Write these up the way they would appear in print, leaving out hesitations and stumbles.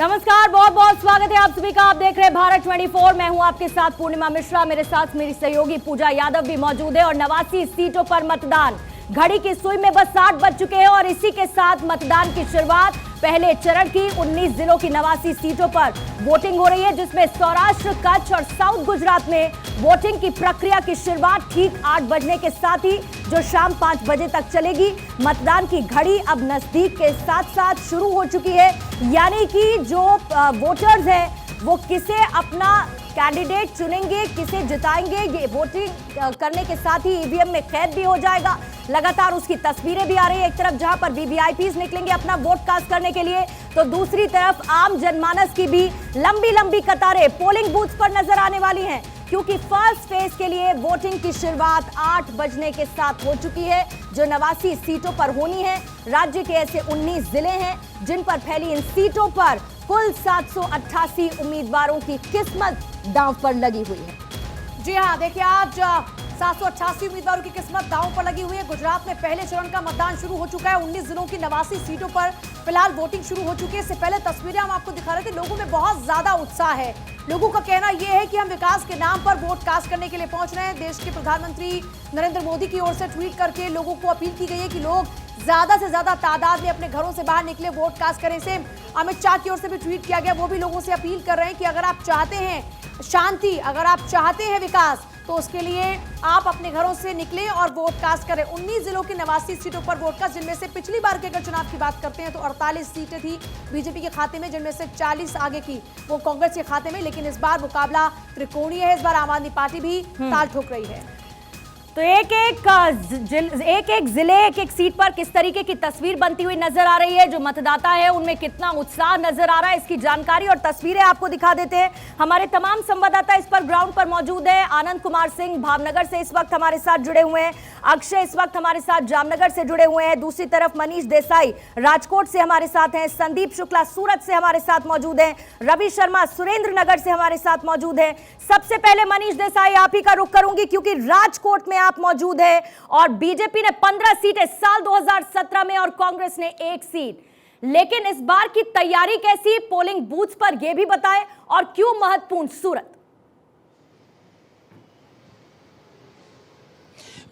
नमस्कार, बहुत बहुत स्वागत है आप सभी का। आप देख रहे हैं भारत 24। मैं हूं आपके साथ पूर्णिमा मिश्रा, मेरे साथ मेरी सहयोगी पूजा यादव भी मौजूद है। और 89 सीटों पर मतदान, घड़ी की सुई में बस 60 बज चुके हैं और इसी के साथ मतदान की शुरुआत पहले चरण की 19 जिलों की 89 सीटों पर वोटिंग हो रही है, जिसमें सौराष्ट्र, कच्छ और साउथ गुजरात में वोटिंग की प्रक्रिया की शुरुआत ठीक 8 बजने के साथ ही जो शाम 5 बजे तक चलेगी। मतदान की घड़ी अब नजदीक के साथ साथ शुरू हो चुकी है, यानी कि जो वोटर्स हैं वो किसे अपना कैंडिडेट चुनेंगे, किसे जिताएंगे, ये वोटिंग करने के साथ ही ईवीएम में कैद भी हो जाएगा। लगातार उसकी तस्वीरें भी आ रही है, एक तरफ जहां पर वीवीआईपीज निकलेंगे अपना वोट कास्ट करने के लिए, तो दूसरी तरफ आम जनमानस की भी लंबी लंबी कतारें पोलिंग बूथ पर नजर आने वाली हैं, क्योंकि फर्स्ट फेज के लिए वोटिंग की शुरुआत 8 बजने के साथ हो चुकी है, जो 89 सीटों पर होनी है। राज्य के ऐसे 19 जिले हैं जिन पर फैली इन सीटों पर कुल 788 उम्मीदवारों की किस्मत दांव पर लगी हुई है। जी हाँ, देखिए आज 788 उम्मीदवारों की किस्मत दांव पर लगी हुई है। गुजरात में पहले चरण का मतदान शुरू हो चुका है। 19 जिलों की 89 सीटों पर फिलहाल वोटिंग शुरू हो चुकी है। इससे पहले तस्वीरें हम आपको दिखा रहे थे, लोगों में बहुत ज्यादा उत्साह है। लोगों का कहना यह है कि हम विकास के नाम पर वोट कास्ट करने के लिए पहुंच रहे हैं। देश के प्रधानमंत्री नरेंद्र मोदी की ओर से ट्वीट करके लोगों को अपील की गई है कि लोग ज्यादा से ज्यादा तादाद में अपने घरों से बाहर निकले, वोट कास्ट करें। से अमित शाह की ओर से भी ट्वीट किया गया, वो भी लोगों से अपील कर रहे हैं कि अगर आप चाहते हैं शांति, अगर आप चाहते हैं विकास, तो उसके लिए आप अपने घरों से निकलें और वोट कास्ट करें। 19 जिलों की 89 सीटों पर वोट कास्ट, जिनमें से पिछली बार के अगर चुनाव की बात करते हैं तो 48 सीटें थी बीजेपी के खाते में, जिनमें से 40 आगे की वो कांग्रेस के खाते में। लेकिन इस बार मुकाबला त्रिकोणीय है, इस बार आम आदमी पार्टी भी ताल ठोक रही है। तो एक एक जिले, एक एक सीट पर किस तरीके की तस्वीर बनती हुई नजर आ रही है, जो मतदाता है उनमें कितना उत्साह नजर आ रहा है, इसकी जानकारी और तस्वीरें आपको दिखा देते हैं। हमारे तमाम संवाददाता इस पर ग्राउंड पर मौजूद है। आनंद कुमार सिंह भावनगर से इस वक्त हमारे साथ जुड़े हुए हैं, अक्षय इस वक्त हमारे साथ जामनगर से जुड़े हुए हैं, दूसरी तरफ मनीष देसाई राजकोट से हमारे साथ हैं, संदीप शुक्ला सूरत से हमारे साथ मौजूद हैं, रवि शर्मा सुरेंद्र नगर से हमारे साथ मौजूद हैं। सबसे पहले मनीष देसाई, आप ही का रुख करूंगी, क्योंकि राजकोट में आप मौजूद है और बीजेपी ने 15 सीटें साल 2017 में और कांग्रेस ने 1 सीट। लेकिन इस बार की तैयारी कैसी, पोलिंग बूथ पर यह भी बताएं, और क्यों महत्वपूर्ण सूरत?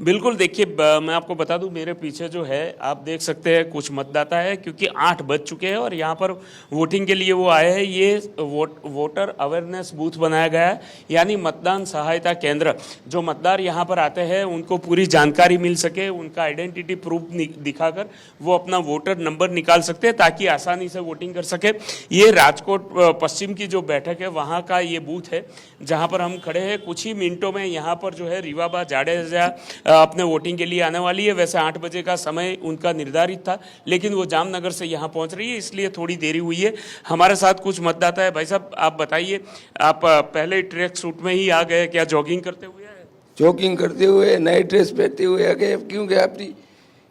बिल्कुल, देखिए मैं आपको बता दूं, मेरे पीछे जो है आप देख सकते हैं कुछ मतदाता है, क्योंकि 8 बज चुके हैं और यहाँ पर वोटिंग के लिए वो आए हैं। ये वोटर अवेयरनेस बूथ बनाया गया है, यानी मतदान सहायता केंद्र। जो मतदार यहाँ पर आते हैं उनको पूरी जानकारी मिल सके, उनका आइडेंटिटी प्रूफ दिखाकर वो अपना वोटर नंबर निकाल सकते हैं, ताकि आसानी से वोटिंग कर सके। ये राजकोट पश्चिम की जो बैठक है वहाँ का ये बूथ है जहाँ पर हम खड़े हैं। कुछ ही मिनटों में यहाँ पर जो है रीवाबा जाडेजा अपने वोटिंग के लिए आने वाली है। वैसे 8 बजे का समय उनका निर्धारित था, लेकिन वो जामनगर से यहाँ पहुँच रही है, इसलिए थोड़ी देरी हुई है। हमारे साथ कुछ मतदाता है। भाई साहब, आप बताइए, आप पहले ट्रैक सूट में ही आ गए, क्या जॉगिंग करते हुए आए? जॉगिंग करते हुए, नई ड्रेस पहनते हुए आ गए, क्योंकि अपनी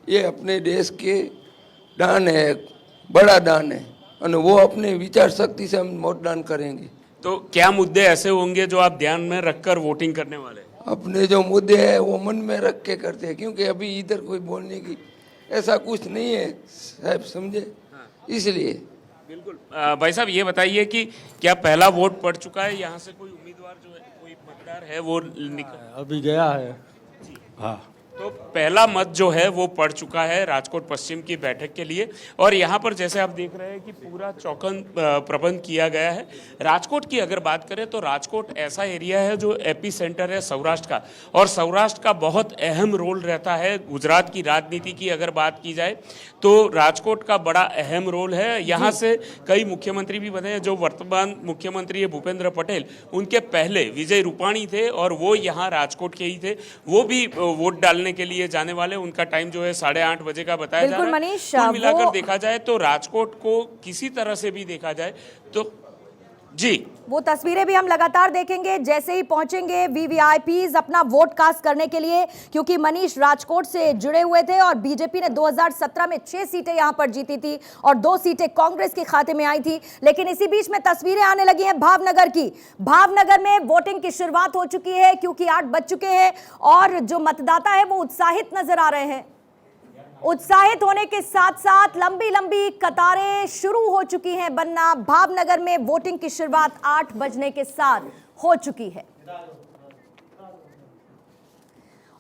ये अपने देश के दान है, बड़ा दान है, और वो अपने विचार शक्ति से हम मतदान करेंगे। तो क्या मुद्दे ऐसे होंगे जो आप ध्यान में रखकर वोटिंग करने वाले? अपने जो मुद्दे हैं वो मन में रख के करते हैं, क्योंकि अभी इधर कोई बोलने की ऐसा कुछ नहीं है साहब, समझे, इसलिए। बिल्कुल। भाई साहब, ये बताइए कि क्या पहला वोट पड़ चुका है? यहाँ से कोई उम्मीदवार जो है, कोई मतदार है वो अभी गया है? हाँ, तो पहला मत जो है वो पड़ चुका है राजकोट पश्चिम की बैठक के लिए। और यहाँ पर जैसे आप देख रहे हैं कि पूरा चौकन प्रबंध किया गया है। राजकोट की अगर बात करें तो राजकोट ऐसा एरिया है जो एपी सेंटर है सौराष्ट्र का, और सौराष्ट्र का बहुत अहम रोल रहता है। गुजरात की राजनीति की अगर बात की जाए तो राजकोट का बड़ा अहम रोल है। यहाँ से कई मुख्यमंत्री भी बने हैं। जो वर्तमान मुख्यमंत्री है भूपेंद्र पटेल, उनके पहले विजय रूपाणी थे और वो यहाँ राजकोट के ही थे। वो भी वोट डालने के लिए जाने वाले। उनका टाइम जो है 8:30 बजे का बताया जा रहा है। कुल मिलाकर देखा जाए तो राजकोट को किसी तरह से भी देखा जाए तो जी, वो तस्वीरें भी हम लगातार देखेंगे जैसे ही पहुंचेंगे वीवीआईपीज अपना वोट कास्ट करने के लिए, क्योंकि मनीष राजकोट से जुड़े हुए थे और बीजेपी ने 2017 में 6 सीटें यहां पर जीती थी और 2 सीटें कांग्रेस के खाते में आई थी। लेकिन इसी बीच में तस्वीरें आने लगी हैं भावनगर की। भावनगर में वोटिंग की शुरुआत हो चुकी है, क्योंकि 8 बज चुके हैं और जो मतदाता है वो उत्साहित नजर आ रहे हैं। उत्साहित होने के साथ साथ लंबी लंबी कतारें शुरू हो चुकी हैं बनना। भावनगर में वोटिंग की शुरुआत 8 बजने के साथ हो चुकी है।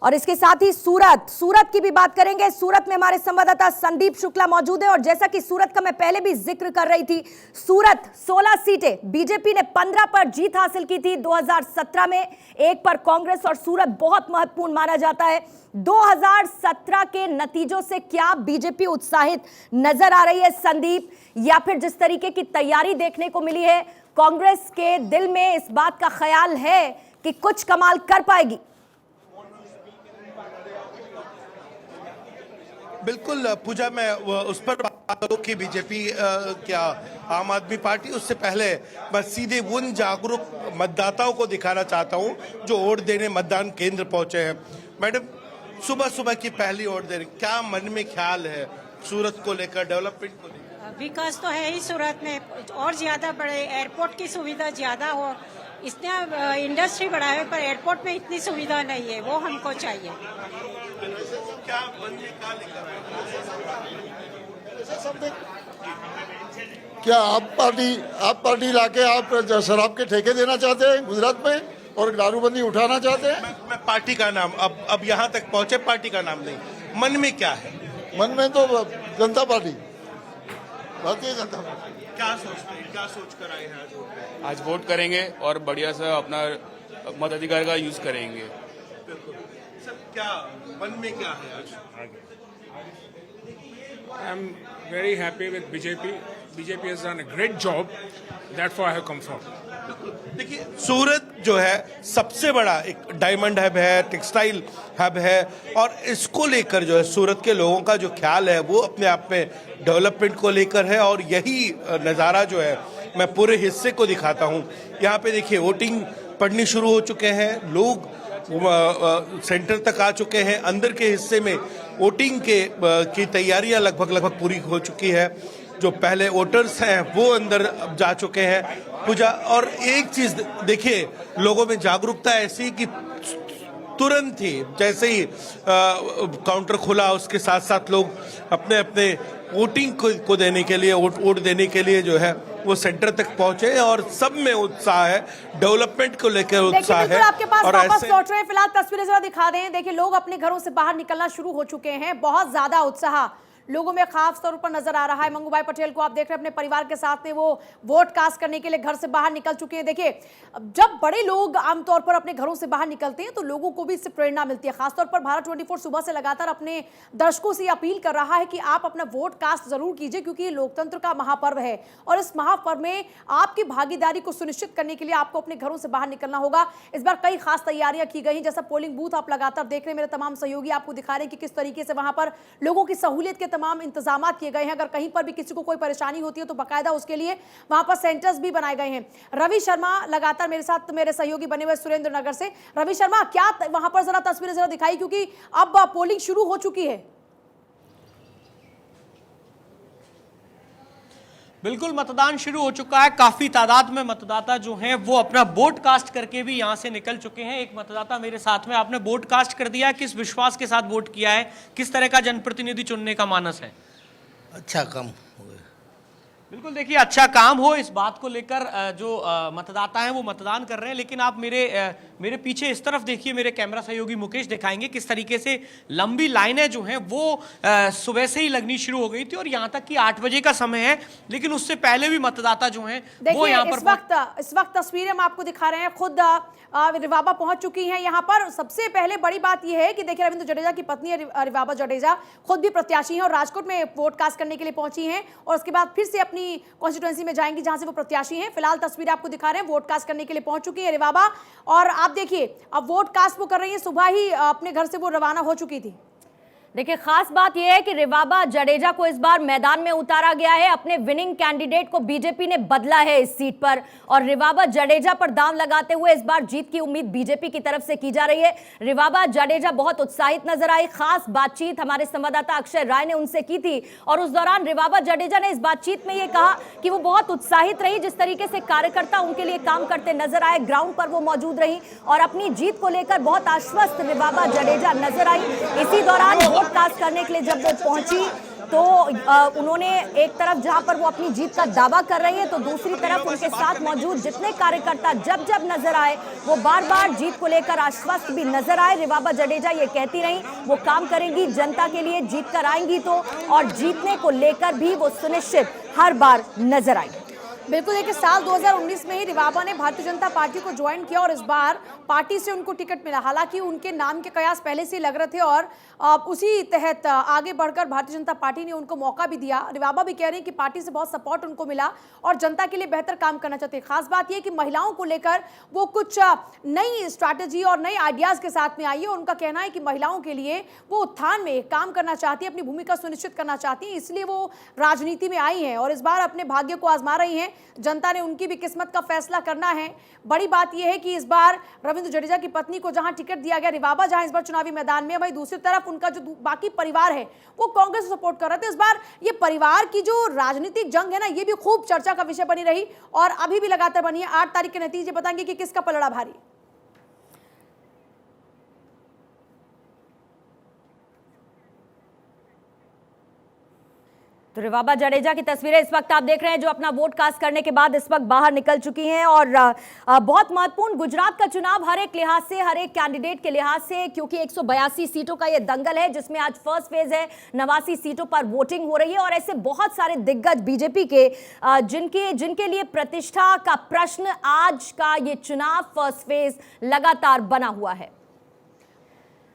और इसके साथ ही सूरत की भी बात करेंगे। सूरत में हमारे संवाददाता संदीप शुक्ला मौजूद है और जैसा कि सूरत का मैं पहले भी जिक्र कर रही थी, सूरत 16 सीटें, बीजेपी ने 15 पर जीत हासिल की थी 2017 में, 1 पर कांग्रेस, और सूरत बहुत महत्वपूर्ण माना जाता है। 2017 के नतीजों से क्या बीजेपी उत्साहित नजर आ रही है संदीप, या फिर जिस तरीके की तैयारी देखने को मिली है, कांग्रेस के दिल में इस बात का ख्याल है कि कुछ कमाल कर पाएगी? बिल्कुल पूजा, मैं उस पर बात करूं कि बीजेपी क्या आम आदमी पार्टी, उससे पहले मैं सीधे उन जागरूक मतदाताओं को दिखाना चाहता हूं जो वोट देने मतदान केंद्र पहुंचे हैं। मैडम, सुबह सुबह की पहली वोट देने, क्या मन में ख्याल है सूरत को लेकर, डेवलपमेंट को लेकर? विकास तो है ही सूरत में, और ज्यादा बढ़े, एयरपोर्ट की सुविधा ज्यादा हो। इतना इंडस्ट्री बढ़ा है पर एयरपोर्ट में इतनी सुविधा नहीं है, वो हमको चाहिए। क्या मन में क्या लेकर क्या आप पार्टी लाके आप शराब के ठेके देना चाहते हैं गुजरात में और दारूबंदी उठाना चाहते हैं? मैं पार्टी का नाम अब यहाँ तक पहुंचे, पार्टी का नाम नहीं, मन में क्या है? मन में तो जनता पार्टी, भारतीय जनता पार्टी। क्या सोचते हैं, क्या सोच कर आए हैं आज वोट करेंगे और बढ़िया से अपना मताधिकार का यूज करेंगे। सर, क्या मन में क्या है आज? I'm very happy with BJP. BJP has done a great job. Therefore, I have come forward. देखिए, सूरत जो है सबसे बड़ा एक डायमंड हब है, टेक्सटाइल हब है, और इसको लेकर जो है सूरत के लोगों का जो ख्याल है वो अपने आप में डेवलपमेंट को लेकर है। और यही नज़ारा जो है मैं पूरे हिस्से को दिखाता हूँ। यहाँ पे देखिए, वोटिंग पड़नी शुरू हो चुके हैं, लोग सेंटर तक आ चुके हैं। अंदर के हिस्से में वोटिंग की तैयारियां लगभग पूरी हो चुकी है। जो पहले वोटर्स हैं वो अंदर अब जा चुके हैं पूजा। और एक चीज देखिए, लोगों में जागरूकता ऐसी कि तुरंत ही जैसे ही काउंटर खुला, उसके साथ साथ लोग अपने अपने वोटिंग को देने के लिए, वोट देने के लिए जो है वो सेंटर तक पहुंचे, और सब में उत्साह है, डेवलपमेंट को लेकर उत्साह है। आपके पास और वापस ऐसे लौट रहे हैं, फिलहाल तस्वीरें जरा दिखा दें। देखिए, लोग अपने घरों से बाहर निकलना शुरू हो चुके हैं, बहुत ज्यादा उत्साह लोगों में खास तौर पर नजर आ रहा है। मंगू भाई पटेल को आप देख रहे हैं अपने परिवार के साथ में, वो वोट कास्ट करने के लिए घर से बाहर निकल चुके हैं। देखिए, जब बड़े लोग आमतौर पर अपने घरों से बाहर निकलते हैं तो लोगों को भी इससे प्रेरणा मिलती है। खासतौर पर भारत 24 सुबह से लगातार अपने दर्शकों से अपील कर रहा है कि आप अपना वोट कास्ट जरूर कीजिए, क्योंकि ये लोकतंत्र का महापर्व है और इस महापर्व में आपकी भागीदारी को सुनिश्चित करने के लिए आपको अपने घरों से बाहर निकलना होगा। इस बार कई खास तैयारियां की गई, जैसा पोलिंग बूथ आप लगातार देख रहे हैं, मेरे तमाम सहयोगी आपको दिखा रहे हैं कि किस तरीके से वहां पर लोगों की सहूलियत के तमाम इंतजाम किए गए हैं। अगर कहीं पर भी किसी को कोई परेशानी होती है तो बाकायदा उसके लिए वहां पर सेंटर्स भी बनाए गए हैं। रवि शर्मा लगातार मेरे साथ, मेरे सहयोगी बने हुए सुरेंद्र नगर से। रवि शर्मा, क्या वहां पर जरा तस्वीरें जरा दिखाई, क्योंकि अब पोलिंग शुरू हो चुकी है। बिल्कुल, मतदान शुरू हो चुका है। काफी तादाद में मतदाता जो हैं वो अपना वोट कास्ट करके भी यहां से निकल चुके हैं। एक मतदाता मेरे साथ में, आपने वोट कास्ट कर दिया, किस विश्वास के साथ वोट किया है, किस तरह का जनप्रतिनिधि चुनने का मानस है? अच्छा काम हुआ। बिल्कुल, देखिए, अच्छा काम हो, इस बात को लेकर जो मतदाता हैं वो मतदान कर रहे हैं। लेकिन आप मेरे पीछे इस तरफ देखिए, मेरे कैमरा सहयोगी मुकेश दिखाएंगे किस तरीके से लंबी लाइनें जो हैं वो सुबह से ही लगनी शुरू हो गई थी और यहाँ तक कि 8 बजे का समय है, लेकिन उससे पहले भी मतदाता जो हैं वो यहाँ पर इस वक्त तस्वीरें हम आपको दिखा रहे हैं। खुद रिवाबा पहुंच चुकी हैं यहाँ पर। सबसे पहले बड़ी बात यह है कि देखिए, रविंद्र जडेजा की पत्नी रिवाबा जडेजा खुद भी प्रत्याशी हैं और राजकोट में वोट कास्ट करने के लिए पहुंची हैं और उसके बाद फिर से अपनी कॉन्स्टिट्यूएंसी में जाएंगी जहां से वो प्रत्याशी हैं। फिलहाल तस्वीरें आपको दिखा रहे हैं, वोट कास्ट करने के लिए पहुंच चुकी है रिवाबा। और आप देखिए, अब वोट कास्ट वो कर रही है, सुबह ही अपने घर से वो रवाना हो चुकी थी। देखिए, खास बात यह है कि रिवाबा जडेजा को इस बार मैदान में उतारा गया है। अपने विनिंग कैंडिडेट को बीजेपी ने बदला है इस सीट पर और रिवाबा जडेजा पर दांव लगाते हुए इस बार जीत की उम्मीद बीजेपी की तरफ से की जा रही है। रिवाबा जडेजा बहुत उत्साहित नजर आई। खास बातचीत हमारे संवाददाता अक्षय राय ने उनसे की थी और उस दौरान रिवाबा जडेजा ने इस बातचीत में यह कहा कि वो बहुत उत्साहित रही, जिस तरीके से कार्यकर्ता उनके लिए काम करते नजर आए, ग्राउंड पर वो मौजूद रही और अपनी जीत को लेकर बहुत आश्वस्त रिवाबा जडेजा नजर आई। इसी दौरान वोट कास्ट करने के लिए जब वो पहुंची तो उन्होंने एक तरफ जहां पर वो अपनी जीत का दावा कर रही है तो दूसरी तरफ उनके साथ मौजूद जितने कार्यकर्ता जब जब नजर आए वो बार बार जीत को लेकर आश्वस्त भी नजर आए। रिवाबा जडेजा ये कहती रही वो काम करेंगी, जनता के लिए जीत कर आएंगी तो, और जीतने को लेकर भी वो सुनिश्चित हर बार नजर आई। बिल्कुल देखिए, साल 2019 में ही रिवाबा ने भारतीय जनता पार्टी को ज्वाइन किया और इस बार पार्टी से उनको टिकट मिला। हालांकि उनके नाम के कयास पहले से लग रहे थे और उसी तहत आगे बढ़कर भारतीय जनता पार्टी ने उनको मौका भी दिया। रिवाबा भी कह रहे हैं कि पार्टी से बहुत सपोर्ट उनको मिला और जनता के लिए बेहतर काम करना चाहते हैं। खास बात यह कि महिलाओं को लेकर वो कुछ नई स्ट्रैटेजी और नई आइडियाज के साथ में आई है। उनका कहना है कि महिलाओं के लिए वो उत्थान में काम करना चाहती है, अपनी भूमिका सुनिश्चित करना चाहती है, इसलिए वो राजनीति में आई हैं और इस बार अपने भाग्य को आजमा रही हैं। जनता ने उनकी भी किस्मत का फैसला करना है। बड़ी बात यह है कि इस बार रविंद्र जडेजा की पत्नी को जहां टिकट दिया गया, रिवाबा जहां इस बार चुनावी मैदान में, वहीं दूसरी तरफ उनका जो बाकी परिवार है वो कांग्रेस को सपोर्ट कर रहे थे। इस बार ये परिवार की जो राजनीतिक जंग है ना, ये भी खूब चर्चा का विषय बनी रही और अभी भी लगातार बनी है। 8 तारीख के नतीजे बताएंगे कि किसका पलड़ा भारी। तो रिवाबा जडेजा की तस्वीरें इस वक्त आप देख रहे हैं जो अपना वोट कास्ट करने के बाद इस वक्त बाहर निकल चुकी हैं। और बहुत महत्वपूर्ण गुजरात का चुनाव हर एक लिहाज से, हर एक कैंडिडेट के लिहाज से, क्योंकि 182 सीटों का ये दंगल है जिसमें आज फर्स्ट फेज है, 89 सीटों पर वोटिंग हो रही है और ऐसे बहुत सारे दिग्गज बीजेपी के जिनके लिए प्रतिष्ठा का प्रश्न आज का ये चुनाव फर्स्ट फेज लगातार बना हुआ है।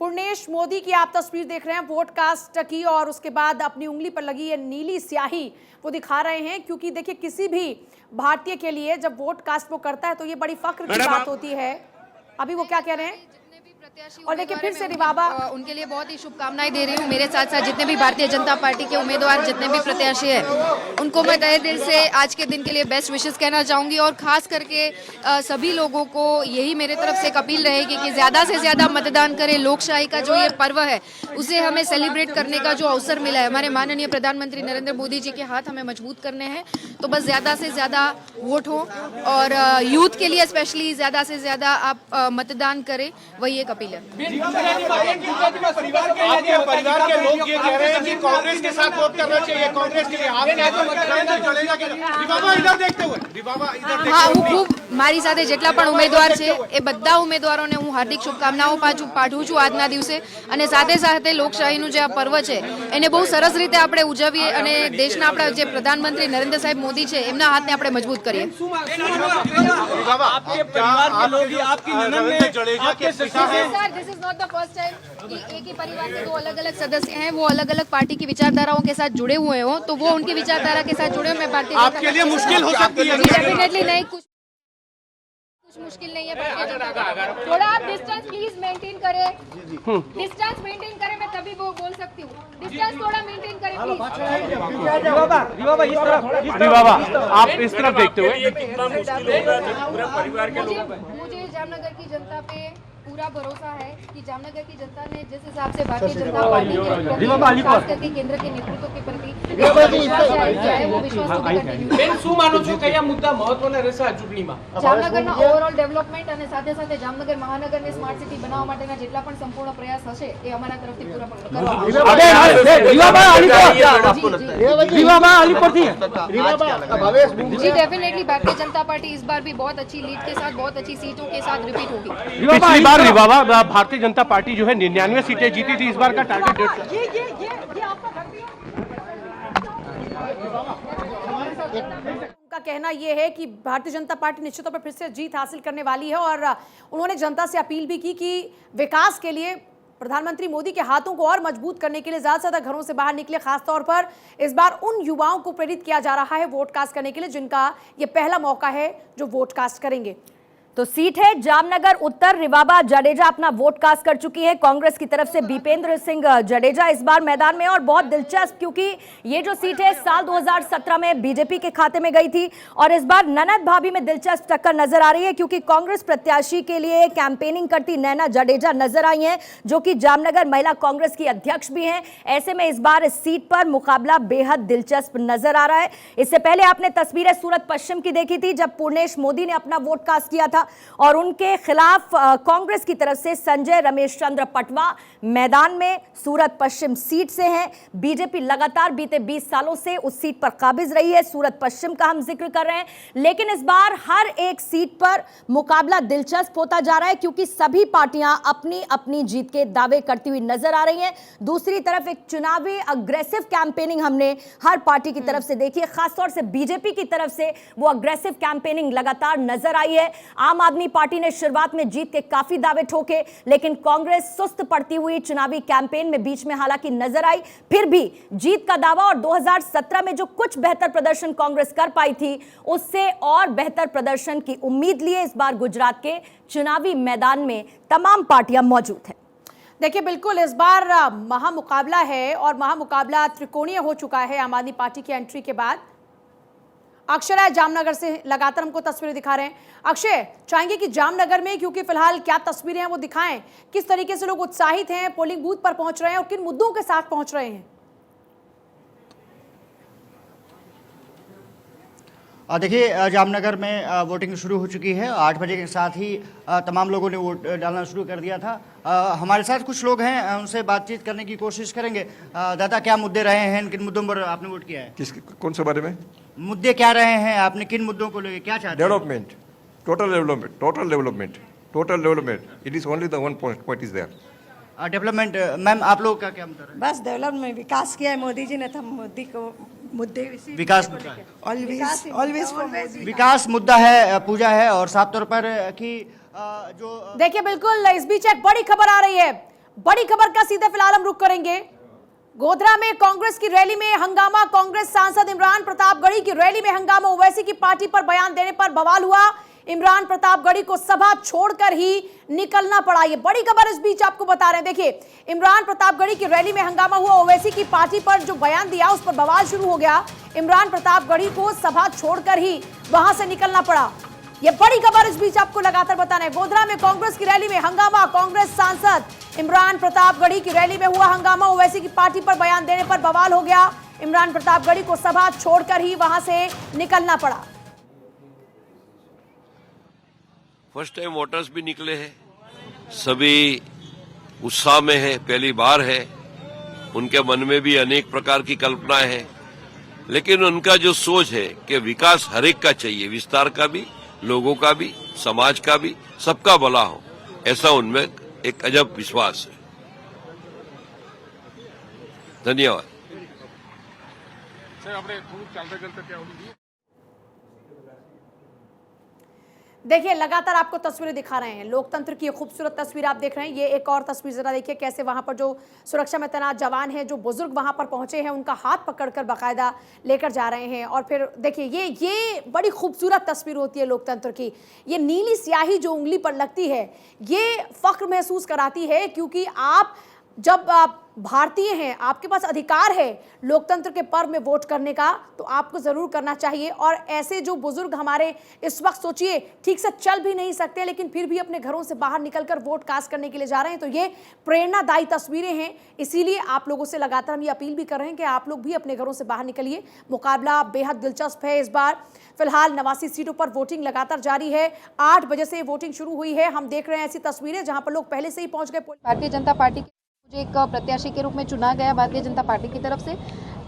पूर्णेश मोदी की आप तस्वीर देख रहे हैं वोट कास्ट की और उसके बाद अपनी उंगली पर लगी ये नीली स्याही वो दिखा रहे हैं, क्योंकि देखिए किसी भी भारतीय के लिए जब वोट कास्ट वो करता है तो ये बड़ी फख्र की बात होती है। अभी वो क्या कह रहे हैं और देखिए फिर से रिवाबा, उनके लिए बहुत ही शुभकामनाएं दे रही हूँ। मेरे साथ साथ जितने भी भारतीय जनता पार्टी के उम्मीदवार, जितने भी प्रत्याशी हैं, उनको मैं तहे दिल से आज के दिन के लिए बेस्ट विशेस कहना चाहूंगी और खास करके सभी लोगों को यही मेरे तरफ से एक अपील रहेगी कि ज्यादा से ज्यादा मतदान करें। लोकशाही का जो ये पर्व है उसे हमें सेलिब्रेट करने का जो अवसर मिला है, हमारे माननीय प्रधानमंत्री नरेंद्र मोदी जी के हाथ हमें मजबूत करने हैं, तो बस ज्यादा से ज्यादा वोट हो और यूथ के लिए स्पेशली ज्यादा से ज्यादा आप मतदान करें, वही एक अपील है। परिवार के लोग ये कह रहे हैं कि कांग्रेस के साथ वोट करना चाहिए, कांग्रेस के लिए आप इधर देखते हुए हाँ, હું ખૂબ મારી સાથે જેટલા પણ ઉમેદવાર છે એ બધા ઉમેદવારોને હું હાર્દિક શુભકામનાઓ પાઠવું છું આજના દિવસે અને સાથે સાથે લોકશાહીનું જે આ પર્વ છે એને બહુ સરસ રીતે આપણે ઉજવીએ અને દેશના આપણા જે પ્રધાનમંત્રી નરેન્દ્ર સાહેબ મોદી છે એમના હાથને આપણે મજબૂત કરીએ। This is not the first time कि एक ही परिवार के दो अलग अलग सदस्य हैं, वो अलग अलग पार्टी की विचारधाराओं के साथ जुड़े हुए हो, तो वो उनकी विचारधारा के साथ जुड़े। मैं भारतीय आपके लिए मुश्किल हो सकती है, डेफिनेटली नहीं, कुछ मुश्किल नहीं है। थोड़ा आप डिस्टेंस प्लीज मेंटेन करें, डिस्टेंस मेंटेन करें, मैं तभी वो बोल सकती हूँ। डिस्टेंस थोड़ा मेंटेन करें प्लीज। रिवाबा आप इस तरफ देखते हुए मुझे जामनगर की जनता पे पूरा भरोसा है कि जामनगर की जनता ने जिस हिसाब से भारतीय जनता पार्टी के खास करके केंद्र के नेतृत्व के प्रति वो विश्वास બેન શું માનો છો કયા મુદ્દા મહત્વના રહેશે આ ચૂંટણીમાં? જામનગરના ઓવરઓલ ડેવલપમેન્ટ અને સાથે સાથે જામનગર મહાનગરને સ્માર્ટ સિટી બનાવવા માટેના જેટલા પણ સંપૂર્ણ પ્રયાસ હશે એ અમારા તરફથી પૂરા કરવામાં जी डेफिनेटली भारतीय जनता पार्टी इस बार भी बहुत अच्छी लीड के साथ, बहुत अच्छी सीटों के साथ रिपीट होगी। पिछली बार रिवाबा भारतीय जनता पार्टी जो है 99 सीटें जीती थी, इस बार का टारगेट 150। उनका कहना यह है कि भारतीय जनता पार्टी निश्चित तौर पर फिर से जीत हासिल करने वाली है और उन्होंने जनता से अपील भी की कि विकास के लिए प्रधानमंत्री मोदी के हाथों को और मजबूत करने के लिए ज्यादा से ज्यादा घरों से बाहर निकले। खासतौर पर इस बार उन युवाओं को प्रेरित किया जा रहा है वोट कास्ट करने के लिए जिनका ये पहला मौका है जो वोट कास्ट करेंगे। तो सीट है जामनगर उत्तर, रिवाबा जडेजा अपना वोट कास्ट कर चुकी है। कांग्रेस की तरफ से भूपेंद्र सिंह जडेजा इस बार मैदान में और बहुत दिलचस्प, क्योंकि ये जो सीट है साल 2017 में बीजेपी के खाते में गई थी और इस बार ननद भाभी में दिलचस्प टक्कर नजर आ रही है, क्योंकि कांग्रेस प्रत्याशी के लिए कैंपेनिंग करती नैना जडेजा नजर आई हैं, जो कि जामनगर महिला कांग्रेस की अध्यक्ष भी हैं। ऐसे में इस बार इस सीट पर मुकाबला बेहद दिलचस्प नजर आ रहा है। इससे पहले आपने तस्वीरें सूरत पश्चिम की देखी थी जब पूर्णेश मोदी ने अपना वोट कास्ट किया था। होगा और उनके खिलाफ कांग्रेस की तरफ से संजय रमेश चंद्र पटवा मैदान में सूरत पश्चिम सीट से हैं। बीजेपी लगातार बीते 20 सालों से उस सीट पर काबिज रही है। सूरत पश्चिम का हम जिक्र कर रहे हैं, लेकिन इस बार हर एक सीट पर मुकाबला दिलचस्प होता जा रहा है क्योंकि सभी पार्टियां अपनी अपनी जीत के दावे करती हुई नजर आ रही हैं। दूसरी तरफ एक चुनावी अग्रेसिव कैंपेनिंग हमने हर पार्टी की तरफ से देखी है, खासतौर से बीजेपी की तरफ से वो अग्रेसिव कैंपेनिंग लगातार नजर आई है। आम आदमी पार्टी ने शुरुआत में जीत के काफी दावे ठोके, लेकिन कांग्रेस सुस्त पड़ती हुई चुनावी कैंपेन में बीच में हालांकि नजर आई, फिर भी जीत का दावा और 2017 में जो कुछ बेहतर प्रदर्शन कांग्रेस कर पाई थी उससे और बेहतर प्रदर्शन की उम्मीद लिए इस बार गुजरात के चुनावी मैदान में तमाम पार्टियां मौजूद हैं। देखिए, बिल्कुल इस बार महामुकाबला है और महामुकाबला त्रिकोणीय हो चुका है आम आदमी पार्टी की एंट्री के बाद। अक्षय राय जामनगर से लगातार हमको तस्वीरें दिखा रहे हैं। अक्षय, चाहेंगे कि जामनगर में क्योंकि फिलहाल क्या तस्वीरें हैं वो दिखाएं, किस तरीके से लोग उत्साहित हैं, पोलिंग बूथ पर पहुंच रहे हैं और किन मुद्दों के साथ पहुंच रहे हैं? देखिए, जामनगर में वोटिंग शुरू हो चुकी है। 8 बजे के साथ ही तमाम लोगों ने वोट डालना शुरू कर दिया था। हमारे साथ कुछ लोग हैं, उनसे बातचीत करने की कोशिश करेंगे। दादा, क्या मुद्दे रहे हैं, किन मुद्दों पर आपने वोट किया है? कौन से बारे में मुद्दे क्या रहे हैं, आपने किन मुद्दों को लेकर क्या चाहते हैं? Development, total development, it is only the one point is there. Development, ma'am आप लोग का क्या मुद्दा है? बस डेवलपमेंट, विकास किया है मोदी जी ने, तो मोदी को मुद्दे विकास मुद्दा है, ऑलवेज विकास मुद्दा है, पूजा है। और साफ तौर पर कि जो देखिए, बिल्कुल इस बीच एक बड़ी खबर आ रही है। बड़ी खबर का सीधे फिलहाल हम रुख करेंगे। गोधरा में कांग्रेस की रैली में हंगामा, कांग्रेस सांसद इमरान प्रतापगढ़ी की रैली में हंगामा। ओवैसी की पार्टी पर बयान देने पर बवाल हुआ। इमरान प्रतापगढ़ी को सभा छोड़कर ही निकलना पड़ा। ये बड़ी खबर इस बीच आपको बता रहे हैं। देखिए, इमरान प्रतापगढ़ी की रैली में हंगामा हुआ। ओवैसी की पार्टी पर जो बयान दिया उस पर बवाल शुरू हो गया। इमरान प्रतापगढ़ी को सभा छोड़कर ही वहां से निकलना पड़ा। ये बड़ी खबर इस बीच आपको लगातार बता रहे हैं। गोधरा में कांग्रेस की रैली में हंगामा, कांग्रेस सांसद इमरान प्रतापगढ़ी की रैली में हुआ हंगामा। ओवैसी की पार्टी पर बयान देने पर बवाल हो गया। इमरान प्रतापगढ़ी को सभा छोड़कर ही वहां से निकलना पड़ा। फर्स्ट टाइम वोटर्स भी निकले हैं, सभी उत्साह में है, पहली बार है। उनके मन में भी अनेक प्रकार की कल्पनाएं हैं, लेकिन उनका जो सोच है कि विकास हर एक का चाहिए, विस्तार का भी, लोगों का भी, समाज का भी, सबका भला हो, ऐसा उनमें एक अजब विश्वास है। धन्यवाद। देखिए, लगातार आपको तस्वीरें दिखा रहे हैं। लोकतंत्र की ये खूबसूरत तस्वीर आप देख रहे हैं। ये एक और तस्वीर जरा देखिए, कैसे वहां पर जो सुरक्षा में तैनात जवान हैं, जो बुजुर्ग वहां पर पहुंचे हैं, उनका हाथ पकड़कर बाकायदा लेकर जा रहे हैं। और फिर देखिए, ये बड़ी खूबसूरत तस्वीर होती है लोकतंत्र की। ये नीली स्याही जो उंगली पर लगती है, ये फख्र महसूस कराती है, क्योंकि आप जब आप भारतीय हैं, आपके पास अधिकार है लोकतंत्र के पर्व में वोट करने का, तो आपको जरूर करना चाहिए। और ऐसे जो बुजुर्ग हमारे इस वक्त, सोचिए, ठीक से चल भी नहीं सकते, लेकिन फिर भी अपने घरों से बाहर निकलकर वोट कास्ट करने के लिए जा रहे हैं, तो ये प्रेरणादायी तस्वीरें हैं। इसीलिए आप लोगों से लगातार हम ये अपील भी कर रहे हैं कि आप लोग भी अपने घरों से बाहर निकलिए। मुकाबला बेहद दिलचस्प है इस बार। फिलहाल 89 सीटों पर वोटिंग लगातार जारी है। 8 बजे से वोटिंग शुरू हुई है। हम देख रहे हैं ऐसी तस्वीरें जहां पर लोग पहले से ही पहुंच गए। भारतीय जनता पार्टी मुझे एक प्रत्याशी के रूप में चुना गया भारतीय जनता पार्टी की तरफ से।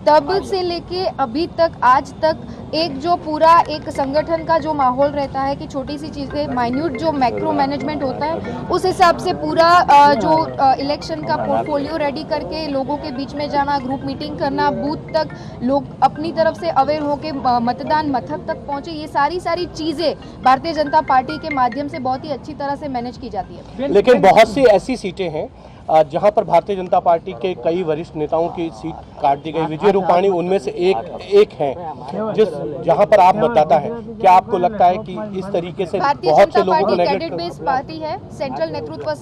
तब से लेके अभी तक, आज तक एक जो पूरा एक संगठन का जो माहौल रहता है कि छोटी सी चीज़ें, माइन्यूट जो मैक्रो मैनेजमेंट होता है, उस हिसाब से पूरा जो इलेक्शन का पोर्टफोलियो रेडी करके लोगों के बीच में जाना, ग्रुप मीटिंग करना, बूथ तक लोग अपनी तरफ से अवेयर होके मतदान मथक तक पहुंचे, ये सारी चीज़ें भारतीय जनता पार्टी के माध्यम से बहुत ही अच्छी तरह से मैनेज की जाती है। लेकिन बहुत सी ऐसी सीटें हैं जहां पर भारतीय जनता पार्टी के कई वरिष्ठ नेताओं की सीट काट दी गई। विजय रूपाणी उनमें से एक हैं, जहां पर आप मतदाता हैं। क्या आपको लगता है कि इस तरीके से बहुत से लोगों को कैंडिडेट बेस्ड पार्टी है, सेंट्रल नेतृत्व से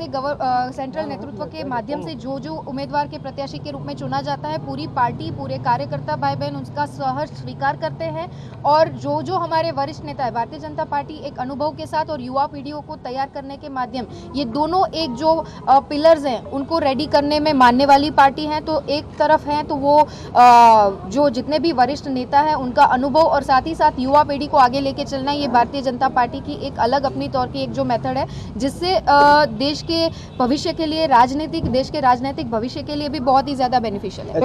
सेंट्रल नेतृत्व के माध्यम से जो उम्मीदवार के प्रत्याशी के रूप में चुना जाता है, पूरी पार्टी, पूरे कार्यकर्ता भाई बहन उसका सहर्ष स्वीकार करते हैं। और जो हमारे वरिष्ठ नेता है, भारतीय जनता पार्टी एक अनुभव के साथ और युवा पीढ़ियों को तैयार करने के माध्यम, ये दोनों एक जो पिलर्स हैं उनको रेडी करने में मानने वाली पार्टी है। तो एक तरफ है तो वो जो जितने भी वरिष्ठ नेता हैं उनका अनुभव और साथ ही साथ युवा पीढ़ी को आगे लेके चलना, ये भारतीय जनता पार्टी की एक अलग अपनी तौर की एक जो मेथड है, जिससे देश के भविष्य के लिए, देश के राजनीतिक भविष्य के लिए भी बहुत ही ज्यादा बेनिफिशियल है।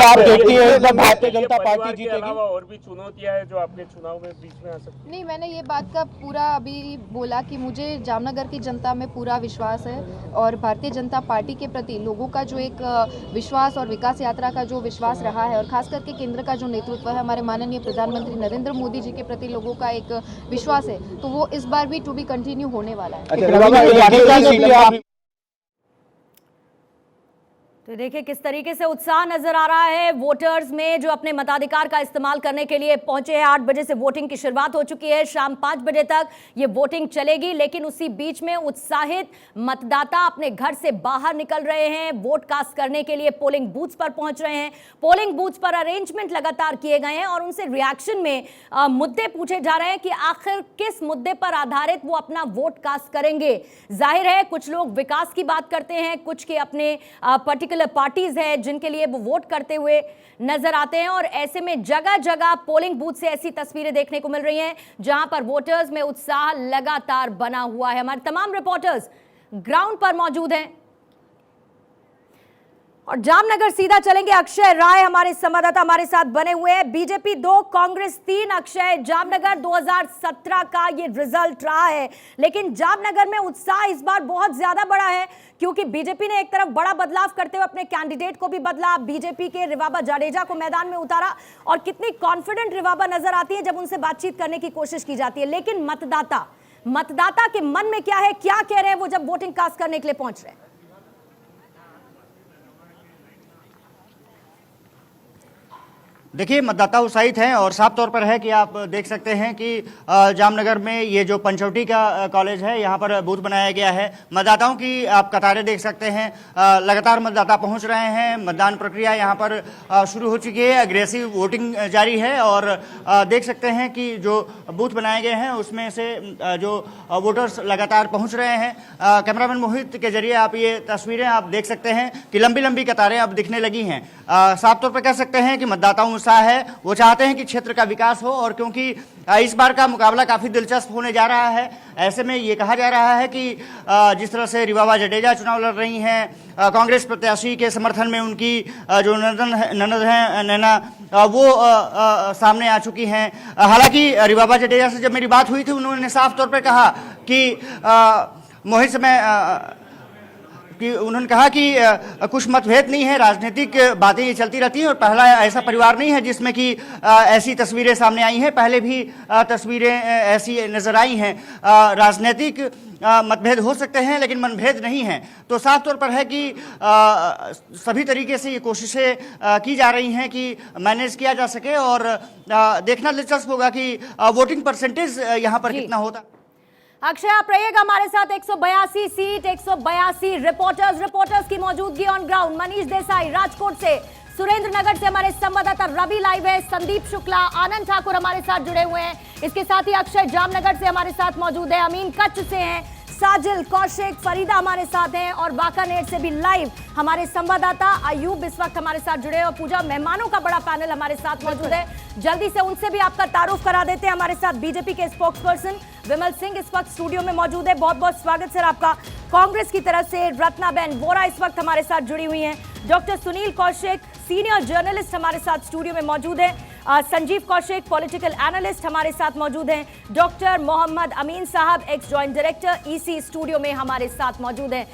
आप देखती हैं भारतीय जनता पार्टी जीतेगी? और भी चुनौतियां हैं जो आपके चुनाव में बीच में आ सकती? नहीं, मैंने ये बात का पूरा अभी बोला कि मुझे जामनगर की जनता में पूरा विश्वास है और भारतीय जनता पार्टी के प्रति लोगों का जो एक विश्वास और विकास यात्रा का जो विश्वास रहा है, और खास करके केंद्र का जो नेतृत्व है, हमारे माननीय प्रधानमंत्री नरेंद्र मोदी जी के प्रति लोगों का एक विश्वास है, तो वो इस बार भी टू बी कंटिन्यू होने वाला है। तो देखिए किस तरीके से उत्साह नजर आ रहा है वोटर्स में, जो अपने मताधिकार का इस्तेमाल करने के लिए पहुंचे हैं। 8 बजे से वोटिंग की शुरुआत हो चुकी है, शाम 5 बजे तक ये वोटिंग चलेगी। लेकिन उसी बीच में उत्साहित मतदाता अपने घर से बाहर निकल रहे हैं, वोट कास्ट करने के लिए पोलिंग बूथ्स पर पहुंच रहे हैं। पोलिंग बूथ्स पर अरेंजमेंट लगातार किए गए हैं और उनसे रिएक्शन में मुद्दे पूछे जा रहे हैं कि आखिर किस मुद्दे पर आधारित वो अपना वोट कास्ट करेंगे। जाहिर है कुछ लोग विकास की बात करते हैं, कुछ के अपने पर्टिकुलर पार्टीज है जिनके लिए वो वोट करते हुए नजर आते हैं। और ऐसे में जगह जगह पोलिंग बूथ से ऐसी तस्वीरें देखने को मिल रही हैं जहां पर वोटर्स में उत्साह लगातार बना हुआ है। हमारे तमाम रिपोर्टर्स ग्राउंड पर मौजूद हैं और जामनगर सीधा चलेंगे। अक्षय राय हमारे संवाददाता हमारे साथ बने हुए हैं। बीजेपी 2 कांग्रेस 3। अक्षय, जामनगर 2017 का ये रिजल्ट रहा है, लेकिन जामनगर में उत्साह इस बार बहुत ज्यादा बड़ा है क्योंकि बीजेपी ने एक तरफ बड़ा बदलाव करते हुए अपने कैंडिडेट को भी बदला, बीजेपी के रिवाबा जडेजा को मैदान में उतारा और कितनी कॉन्फिडेंट रिवाबा नजर आती है जब उनसे बातचीत करने की कोशिश की जाती है। लेकिन मतदाता के मन में क्या है, क्या कह रहे हैं वो जब वोटिंग कास्ट करने के लिए पहुंच रहे हैं? देखिए, मतदाता उत्साहित हैं और साफ तौर पर है कि आप देख सकते हैं कि जामनगर में ये जो पंचवटी का कॉलेज है, यहाँ पर बूथ बनाया गया है। मतदाताओं की आप कतारें देख सकते हैं, लगातार मतदाता पहुँच रहे हैं। मतदान प्रक्रिया यहाँ पर शुरू हो चुकी है, अग्रेसिव वोटिंग जारी है और देख सकते हैं कि जो बूथ बनाए गए हैं उसमें से जो वोटर्स लगातार पहुँच रहे हैं। कैमरामैन मोहित के जरिए आप ये तस्वीरें आप देख सकते हैं कि लंबी लंबी कतारें अब दिखने लगी हैं। साफ तौर पर कह सकते हैं कि मतदाताओं है, वो चाहते हैं कि क्षेत्र का विकास हो और क्योंकि इस बार का मुकाबला काफी दिलचस्प होने जा रहा है, ऐसे में ये कहा जा रहा है कि जिस तरह से रिवाबा जडेजा चुनाव लड़ रही हैं, कांग्रेस प्रत्याशी के समर्थन में उनकी जो ननद हैं नैना, वो सामने आ चुकी हैं। हालांकि रिवाबा जडेजा से जब मेरी बात हुई थी, उन्होंने साफ तौर पर कहा कि मोहित से मैं उन्होंने कहा कि कुछ मतभेद नहीं है, राजनीतिक बातें ये चलती रहती हैं और पहला ऐसा परिवार नहीं है जिसमें कि ऐसी तस्वीरें सामने आई हैं, पहले भी तस्वीरें ऐसी नजर आई हैं। राजनीतिक मतभेद हो सकते हैं लेकिन मनभेद नहीं है। तो साफ तौर पर है कि सभी तरीके से ये कोशिशें की जा रही हैं कि मैनेज किया जा सके और देखना दिलचस्प होगा कि वोटिंग परसेंटेज यहाँ पर कितना होता। अक्षय, आप रहिएगा हमारे साथ। 182 सीट, 182 रिपोर्टर्स की मौजूदगी ऑन ग्राउंड। मनीष देसाई राजकोट से, सुरेंद्र नगर से हमारे संवाददाता रवि लाइव है, संदीप शुक्ला, आनंद ठाकुर हमारे साथ जुड़े हुए हैं। इसके साथ ही अक्षय जामनगर से हमारे साथ मौजूद है, अमीन कच्छ से हैं, साजिल, कौशिक, फरीदा हमारे साथ हैं और बाकानेर से भी लाइव हमारे संवाददाता अयूब इस वक्त हमारे साथ जुड़े हैं और पूजा, मेहमानों का बड़ा पैनल हमारे साथ मौजूद है। जल्दी से उनसे भी आपका तारुफ करा देते हैं। हमारे साथ बीजेपी के स्पोक्स पर्सन विमल सिंह इस वक्त स्टूडियो में मौजूद है, बहुत बहुत स्वागत सर आपका। कांग्रेस की तरफ से रत्नाबेन वोरा इस वक्त हमारे साथ जुड़ी हुई हैं। Doctor Sunil Kaushik senior journalist हमारे साथ स्टूडियो में मौजूद है। संजीव कौशिक पॉलिटिकल एनालिस्ट हमारे साथ मौजूद हैं। डॉक्टर मोहम्मद अमीन साहब x joint director EC studio में हमारे साथ मौजूद हैं।